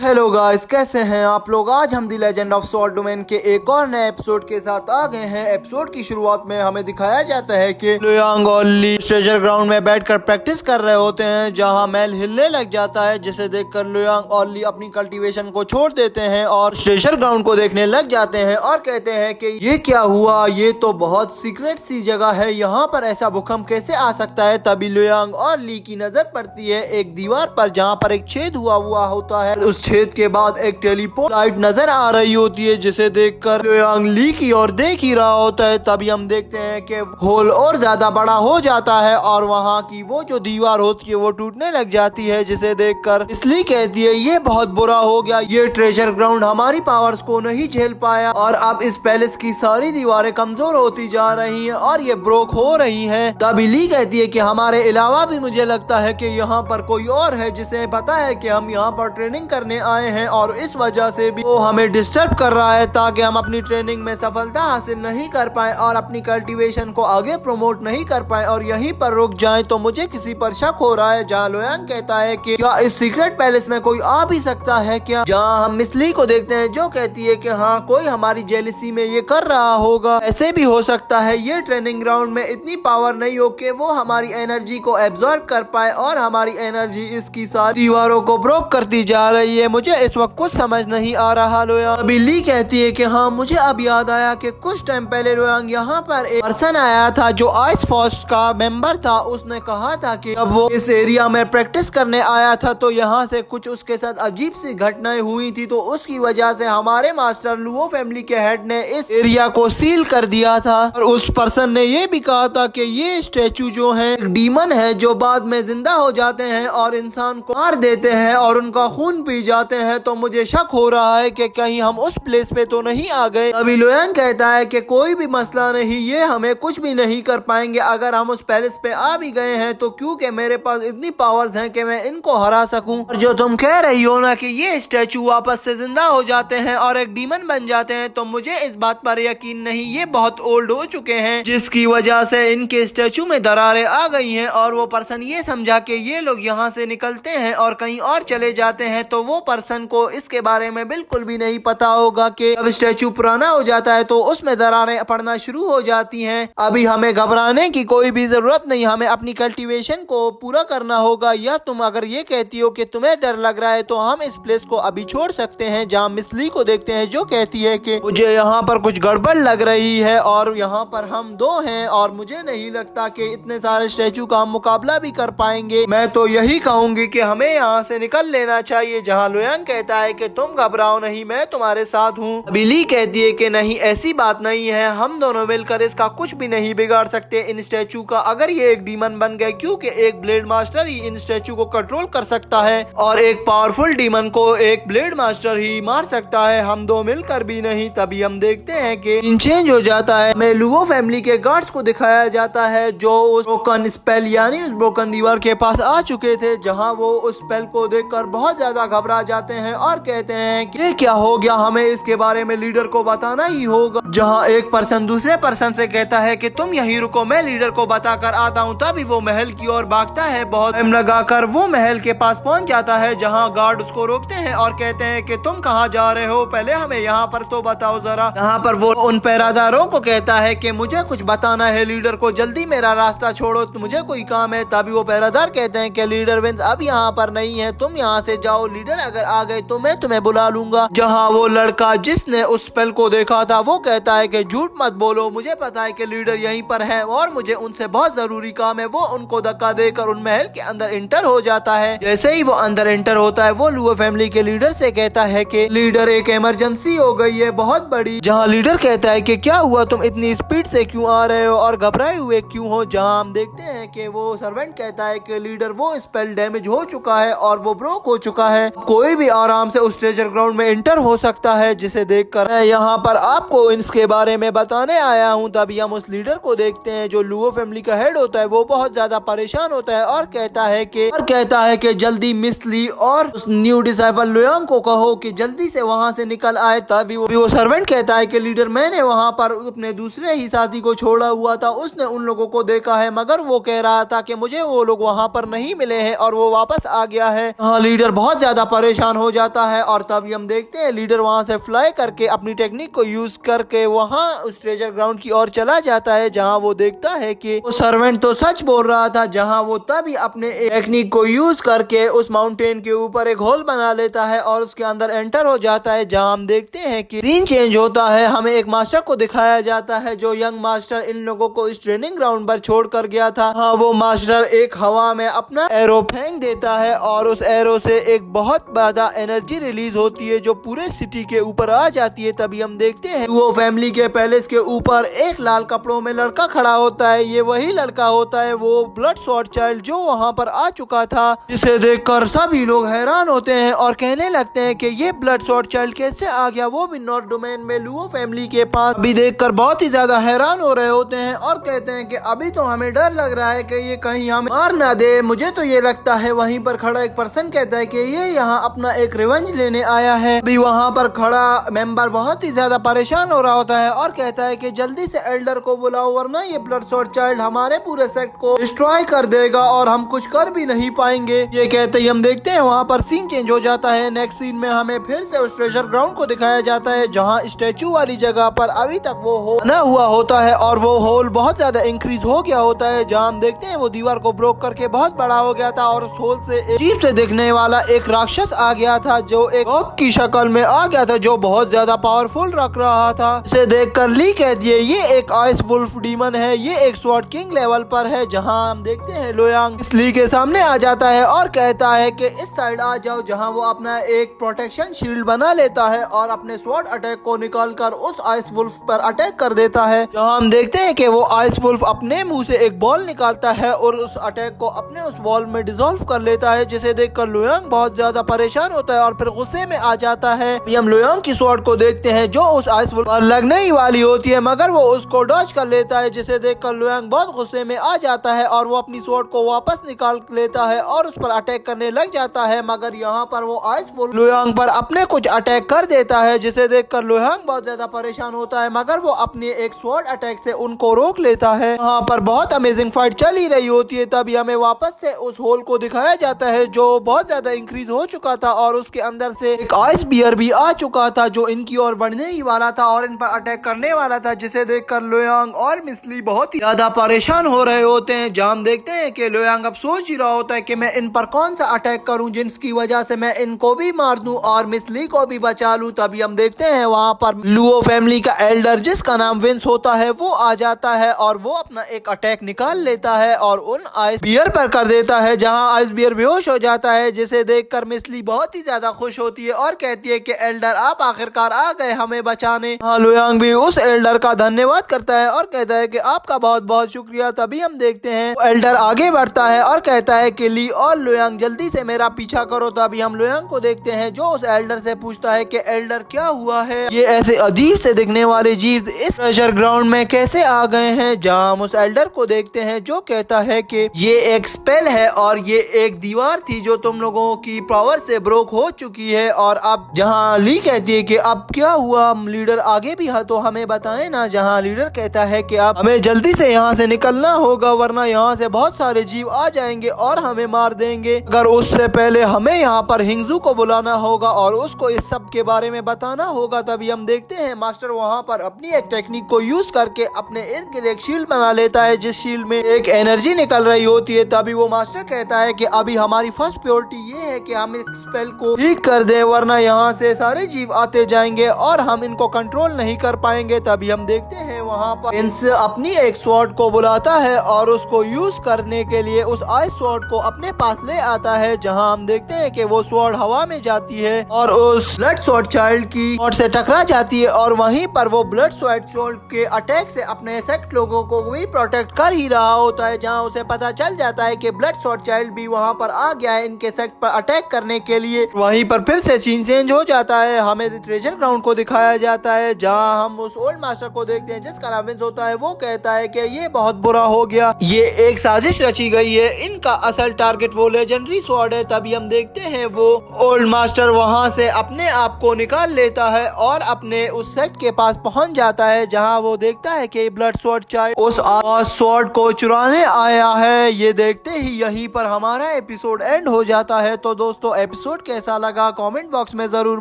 Hello guys, कैसे हैं आप लोग। आज हम the legend of sword domain के एक और नए एपिसोड के साथ आ गए हैं। एपिसोड की शुरुआत में हमें दिखाया जाता है कि लुयांग और ली ट्रेजर ग्राउंड में बैठकर प्रैक्टिस कर रहे होते हैं, जहां महल हिलने लग जाता है, जिसे देखकर लुयांग और ली अपनी कल्टीवेशन को छोड़ देते हैं और ट्रेजर ग्राउंड को देखने लग जाते हैं और कहते हैं कि ये क्या हुआ, ये तो बहुत सीक्रेट सी जगह है, यहाँ पर ऐसा भूकंप कैसे आ सकता है। तभी लुयांग और ली की नजर पड़ती है एक दीवार पर, जहाँ पर एक छेद हुआ होता है। उस छेद के बाद एक टेलीपोर्ट लाइट नजर आ रही होती है, जिसे देखकर लुयांग ली की ओर देख ही रहा होता है। तभी हम देखते हैं कि होल और ज्यादा बड़ा हो जाता है और वहाँ की वो जो दीवार होती है वो टूटने लग जाती है, जिसे देखकर इसलिए कहती है ये बहुत बुरा हो गया, ये ट्रेजर ग्राउंड हमारी पावर्स को नहीं झेल पाया और अब इस पैलेस की सारी दीवारें कमजोर होती जा रही हैं और ये ब्रोक हो रही हैं। तभी ली कहती है कि हमारे अलावा भी मुझे लगता है कि यहाँ पर कोई और है जिसे पता है कि हम यहाँ पर ट्रेनिंग करने आए हैं और इस वजह से भी वो हमें डिस्टर्ब कर रहा है ताकि हम अपनी ट्रेनिंग में सफलता हासिल नहीं कर पाए और अपनी कल्टीवेशन को आगे प्रमोट नहीं कर पाए और यहीं पर रुक जाएं। तो मुझे किसी पर शक हो रहा है। जहाँ लुयांग कहता है कि क्या इस सीक्रेट पैलेस में कोई आ भी सकता है क्या। जहाँ हम मिस ली को देखते हैं जो कहती है कि हाँ, कोई हमारी जेलिसी में ये कर रहा होगा। ऐसे भी हो सकता है ये ट्रेनिंग ग्राउंड में इतनी पावर नहीं हो कि वो हमारी एनर्जी को एब्जॉर्ब कर पाए और हमारी एनर्जी इसकी सारी दीवारों को ब्रोक करती जा रही है। मुझे इस वक्त कुछ समझ नहीं आ रहा। लुयांग अभी ली कहती है कि हाँ, मुझे अब याद आया कि कुछ टाइम पहले लुयांग यहाँ पर एक पर्सन आया था जो आइस फोर्स का मेंबर था। उसने कहा था कि अब वो इस एरिया में प्रैक्टिस करने आया था तो यहाँ से कुछ उसके साथ अजीब सी घटनाएं हुई थी, तो उसकी वजह से हमारे मास्टर लुओ फैमिली के हेड ने इस एरिया को सील कर दिया था। और उस पर्सन ने ये भी कहा था कि ये स्टेचू जो है एक डीमन है जो बाद में जिंदा हो जाते हैं और इंसान को मार देते हैं और उनका खून पी जाते हैं। तो मुझे शक हो रहा है कि कहीं हम उस प्लेस पे तो नहीं आ गए। अभी लुयांग कहता है कि कोई भी मसला नहीं, ये हमें कुछ भी नहीं कर पाएंगे अगर हम उस पैलेस पे आ भी गए हैं तो, क्योंकि मेरे पास इतनी पावर्स हैं कि मैं इनको हरा सकूं। और जो तुम कह रही हो ना कि ये स्टैचू वापस से जिंदा हो जाते हैं और एक डीमन बन जाते हैं, तो मुझे इस बात पर यकीन नहीं। ये बहुत ओल्ड हो चुके हैं जिसकी वजह से इनके स्टैचू में दरारें आ गई हैं और वो पर्सन ये समझा कि ये लोग यहाँ से निकलते हैं और कहीं और चले जाते हैं, तो वो पर्सन को इसके बारे में बिल्कुल भी नहीं पता होगा कि अब स्टैचू पुराना हो जाता है तो उसमें दरारें पड़ना शुरू हो जाती हैं। अभी हमें घबराने की कोई भी जरूरत नहीं, हमें अपनी कल्टीवेशन को पूरा करना होगा। या तुम अगर ये कहती हो कि तुम्हें डर लग रहा है तो हम इस प्लेस को अभी छोड़ सकते हैं। जहाँ मिस ली को देखते हैं जो कहती है कि मुझे यहाँ पर कुछ गड़बड़ लग रही है और यहाँ पर हम दो हैं और मुझे नहीं लगता कि इतने सारे स्टैचू का हम मुकाबला भी कर पाएंगे। मैं तो यही कहूंगी कि हमें यहाँ से निकल लेना चाहिए। जहाँ लुयांग कहता है कि तुम घबराओ नहीं, मैं तुम्हारे साथ हूँ। अभी ली कहती है कि नहीं, ऐसी बात नहीं है, हम दोनों मिलकर इसका कुछ भी नहीं बिगाड़ सकते इन स्टैचू का, अगर ये एक डीमन बन गए, क्योंकि एक ब्लेड मास्टर ही इन स्टैचू को कंट्रोल कर सकता है और एक पावरफुल डीमन को एक ब्लेड मास्टर ही मार सकता है, हम दो मिलकर भी नहीं। तभी हम देखते हैं कि सीन चेंज हो जाता है। हमें लुओ फैमिली के गार्ड्स को दिखाया जाता है जो उस ब्रोकन स्पेल यानी उस ब्रोकन दीवार के पास आ चुके थे, जहाँ वो उस स्पेल को देखकर बहुत ज्यादा घबरा जाते हैं और कहते हैं कि क्या हो गया, हमें इसके बारे में लीडर को बताना ही होगा। जहाँ एक पर्सन दूसरे पर्सन से कहता है कि तुम यहीं रुको, मैं लीडर को बताकर आता हूँ। तभी वो महल की ओर भागता है। बहुत टाइम लगाकर वो महल के पास पहुँच जाता है, जहाँ गार्ड उसको रोकते हैं और कहते हैं कि तुम कहाँ जा रहे हो, पहले हमें यहाँ पर तो बताओ जरा। यहाँ पर वो उन पहरादारों को कहता है कि मुझे कुछ बताना है लीडर को, जल्दी मेरा रास्ता छोड़ो, मुझे कोई काम है। तभी वो पहरादार कहते हैं कि लीडर विंस अब यहाँ पर नहीं है, तुम यहाँ से जाओ, लीडर अगर आ गए तो मैं तुम्हें बुला लूंगा। जहाँ वो लड़का जिसने उस स्पेल को देखा था वो कहता है कि झूठ मत बोलो, मुझे पता है कि लीडर यहीं पर है और मुझे उनसे बहुत जरूरी काम है। वो उनको धक्का देकर उन महल के अंदर इंटर हो जाता है। जैसे ही वो अंदर इंटर होता है वो लुओ फैमिली के लीडर से कहता है कि लीडर एक इमरजेंसी हो गई है बहुत बड़ी। जहाँ लीडर कहता है कि क्या हुआ, तुम इतनी स्पीड से क्यों आ रहे हो और घबराए हुए क्यों हो। जहाँ हम देखते हैं कि वो सर्वेंट कहता है कि लीडर वो स्पेल डैमेज हो चुका है और वो ब्रोक हो चुका है, कोई भी आराम से उस ट्रेजर ग्राउंड में इंटर हो सकता है, जिसे देखकर मैं यहाँ पर आपको इसके बारे में बताने आया हूँ। तभी हम उस लीडर को देखते हैं जो लुओ फैमिली का हेड होता है, वो बहुत ज्यादा परेशान होता है और कहता है कि जल्दी मिस ली और उस न्यू डिसाइपल लुयांग को कहो कि जल्दी से वहाँ से निकल आए। तभी वो सर्वेंट कहता है कि लीडर मैंने वहाँ पर अपने दूसरे ही साथी को छोड़ा हुआ था, उसने उन लोगों को देखा है, मगर वो कह रहा था कि मुझे वो लोग वहाँ पर नहीं मिले हैं और वो वापस आ गया है। हाँ, लीडर बहुत ज्यादा परेशान हो जाता है। और तभी हम देखते हैं लीडर वहाँ से फ्लाई करके अपनी टेक्निक को यूज करके वहाँ उस ट्रेजर ग्राउंड की ओर चला जाता है, जहाँ वो देखता है कि वो सर्वेंट तो सच बोल रहा था। जहाँ वो तभी अपने टेक्निक को यूज करके उस माउंटेन के ऊपर एक होल बना लेता है और उसके अंदर एंटर हो जाता है, जहाँ हम देखते हैं कि सीन चेंज होता है। हमें एक मास्टर को दिखाया जाता है, जो यंग मास्टर इन लोगों को इस ट्रेनिंग ग्राउंड पर छोड़ कर गया था। हाँ, वो मास्टर एक हवा में अपना एरो फेंक देता है और उस एरो से एक बहुत ज्यादा एनर्जी रिलीज होती है, जो पूरे सिटी के ऊपर आ जाती है। तभी हम देखते हैं वो फैमिली के पैलेस के ऊपर एक लाल कपड़ों में लड़का खड़ा होता है। ये वही लड़का होता है, वो ब्लड स्वॉर्ड चाइल्ड जो वहाँ पर आ चुका था, जिसे देखकर सभी लोग हैरान होते हैं और कहने लगते हैं कि ये ब्लड स्वॉर्ड चाइल्ड कैसे आ गया, वो भी नॉर्थ डोमेन में लुओ फैमिली के पास। भी देखकर बहुत ही ज्यादा हैरान हो रहे होते हैं और कहते हैं कि अभी तो हमें डर लग रहा है कि ये कहीं हमें मार ना दे। मुझे तो ये लगता है। वहीं पर खड़ा एक पर्सन कहता है कि ये यहाँ अपना एक रिवेंज लेने आया है। भी वहाँ पर खड़ा मेंबर बहुत ही ज्यादा परेशान हो रहा होता है और कहता है कि जल्दी से एल्डर को बुलाओ, वरना ये ब्लड स्वॉर्ड चाइल्ड हमारे पूरे सेक्ट को डिस्ट्रॉय कर देगा और हम कुछ कर भी नहीं पाएंगे। ये कहते ही हम देखते हैं वहाँ पर सीन चेंज हो जाता है। नेक्स्ट सीन में हमें फिर से उस ट्रेजर ग्राउंड को दिखाया जाता है, जहाँ स्टेचू वाली जगह पर अभी तक वो होल बना हुआ होता है और वो होल बहुत ज्यादा इंक्रीज हो गया होता है। जहाँ हम देखते हैं वो दीवार को ब्रोक करके बहुत बड़ा हो गया था और उस होल से अजीब से दिखने वाला एक राक्षस आ गया था, जो एक डॉग की शक्ल में आ गया था, जो बहुत ज्यादा पावरफुल लग रहा था। इसे देखकर ली कहती है ये एक आइस वुल्फ डीमन है, ये एक स्वॉर्ड किंग लेवल पर है। जहाँ हम देखते हैं लोयांग इस ली के सामने आ जाता है और कहता है कि इस साइड आ जाओ, जहाँ वो अपना एक प्रोटेक्शन शील्ड बना लेता है और अपने स्वॉर्ड अटैक को निकालकर उस आइस वुल्फ पर अटैक कर देता है। जहाँ हम देखते हैं कि वो आइस वुल्फ अपने मुंह से एक बॉल निकालता है और उस अटैक को अपने उस बॉल में डिसॉल्व कर लेता है, जिसे देखकर लोयांग बहुत ज्यादा परेशान होता है और फिर गुस्से में आ जाता है। हम लोयांग की स्वॉर्ड को देखते हैं जो उस आइस वुल्फ पर लगने ही वाली होती है, मगर वो उसको डॉज कर लेता है, जिसे देखकर लोयांग बहुत गुस्से में आ जाता है और वो अपनी स्वॉर्ड को वापस निकाल लेता है और उस पर अटैक करने लग जाता है। मगर यहाँ पर वो आइस वुल्फ लोयांग पर अपने कुछ अटैक कर देता है, जिसे देखकर लोयांग बहुत ज्यादा परेशान होता है, मगर वो अपने एक स्वॉर्ड अटैक से उनको रोक लेता है। यहाँ पर बहुत अमेजिंग फाइट चल ही रही होती है। तभी हमें वापस से उस होल को दिखाया जाता है, जो बहुत ज्यादा इंक्रीज हो चुका था और उसके अंदर से एक आइस बियर भी आ चुका था, जो इनकी ओर बढ़ने ही वाला था और इन पर अटैक करने वाला था, जिसे देखकर लोयांग और मिसली बहुत ही ज्यादा परेशान हो रहे होते हैं। जहाँ हम देखते हैं कि लोयांग अब सोच ही रहा होता है कि मैं इन पर कौन सा अटैक करूं जिसकी वजह से मैं इनको भी मार दूं और मिसली को भी बचा लूं। तभी हम देखते हैं वहाँ पर लुओ फैमिली का एल्डर, जिसका नाम विंस होता है, वो आ जाता है और वो अपना एक अटैक निकाल लेता है और उन आइस बियर पर कर देता है, जहाँ आइस बियर बेहोश हो जाता है, जिसे देखकर मिसली बहुत ही ज्यादा खुश होती है और कहती है कि एल्डर आप आखिरकार आ गए हमें बचाने। हाँ, लोयांग भी उस एल्डर का धन्यवाद करता है और कहता है कि आपका बहुत बहुत शुक्रिया। तभी हम देखते हैं एल्डर आगे बढ़ता है और कहता है कि ली और लोयांग जल्दी से मेरा पीछा करो। तभी हम लोयांग को देखते हैं जो उस एल्डर से पूछता है कि एल्डर क्या हुआ है, ये ऐसे अजीब से दिखने वाले जीव इस ट्रेजर ग्राउंड में कैसे आ गए हैं। जहाँ हम उस एल्डर को देखते हैं जो कहता है कि ये एक स्पेल है और ये एक दीवार थी जो तुम लोगों की पावर से ब्रोक हो चुकी है। और अब जहाँ ली कहती है कि अब क्या हुआ लीडर, आगे भी तो हमें बताएं ना। जहाँ लीडर कहता है कि अब हमें जल्दी से यहाँ से निकलना होगा, वरना यहाँ से बहुत सारे जीव आ जाएंगे और हमें मार देंगे। अगर उससे पहले हमें यहाँ पर हिंगजू को बुलाना होगा और उसको इस सब के बारे में बताना होगा। तभी हम देखते हैं मास्टर वहाँ पर अपनी एक टेक्निक को यूज करके अपने इर्द गिर्द एक शील्ड बना लेता है, जिस शील्ड में एक एनर्जी निकल रही होती है। तभी वो मास्टर कहता है कि अभी हमारी फर्स्ट प्रायोरिटी ये है कि हम इस स्पेल को ठीक कर दें, वरना यहाँ से सारे जीव आते जाएंगे और हम इनको कंट्रोल नहीं कर पाएंगे। तभी हम देखते हैं वहाँ पर विंस अपनी एक स्वॉर्ड को बुलाता है और उसको यूज करने के लिए उस आइस स्वॉर्ड को अपने पास ले आता है। जहाँ हम देखते हैं कि वो स्वॉर्ड हवा में जाती है और उस ब्लड स्वॉर्ड चाइल्ड की स्वॉर्ड से टकरा जाती है और वहीं पर वो ब्लड स्वॉर्ड के अटैक से अपने सेक्ट लोगों को भी प्रोटेक्ट कर ही रहा होता है। जहाँ उसे पता चल जाता है कि ब्लड स्वॉर्ड चाइल्ड भी वहाँ पर आ गया है इनके सेक्ट पर अटैक करने के लिए। वहीं पर फिर से सीन चेंज हो जाता है, हमें ट्रेजर ग्राउंड को दिखाया जाता है, जहाँ हम उस ओल्ड मास्टर को देखते हैं जिसका नाम विंस होता है। वो कहता है कि ये बहुत बुरा हो गया, ये एक साजिश रची गई है, इनका असल टारगेट वो लेजेंडरी स्वॉर्ड है। तभी हम देखते हैं वो ओल्ड मास्टर वहाँ से अपने आप को निकाल लेता है और अपने उस सेक्ट के पास पहुँच जाता है, जहाँ वो देखता है कि ब्लड स्वॉर्ड चाइल्ड उस स्वॉर्ड को चुराने आया है। ये देखते ही यहीं पर हमारा एपिसोड एंड हो जाता है। तो दोस्तों एपिसोड कैसा लगा कमेंट बॉक्स में जरूर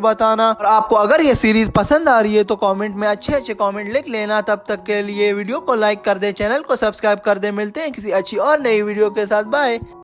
बताना। और आपको अगर ये सीरीज पसंद आ रही है तो कमेंट में अच्छे अच्छे कमेंट लिख लेना। तब तक के लिए वीडियो को लाइक कर दे, चैनल को सब्सक्राइब कर दे। मिलते हैं किसी अच्छी और नई वीडियो के साथ। बाय।